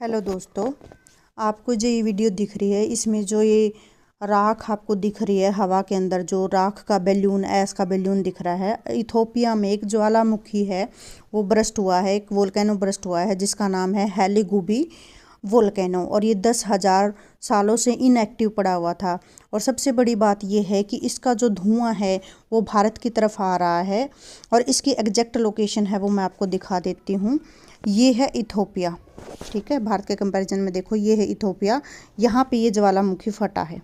Hello दोस्तों, आपको जो ये वीडियो दिख रही है इसमें जो ये राख आपको दिख रही है, हवा के अंदर जो राख का बैलून, ऐस का बैलून दिख रहा है। इथोपिया में एक ज्वालामुखी है, वो बरस्ट हुआ है, एक वोल्केनो बरस्ट हुआ है जिसका नाम है हेलीगुबी वोल्केनो। और ये 10,000 सालों से इनएक्टिव पड़ा हुआ था। और सबसे बड़ी बात ये है कि इसका जो धुआं है वो भारत की तरफ आ रहा है। और इसकी एग्जैक्ट लोकेशन है वो मैं आपको दिखा देती हूँ। ये है इथोपिया, ठीक है। भारत के कंपैरिजन में देखो, ये है इथोपिया, यहाँ पे ये ज्वालामुखी फटा है।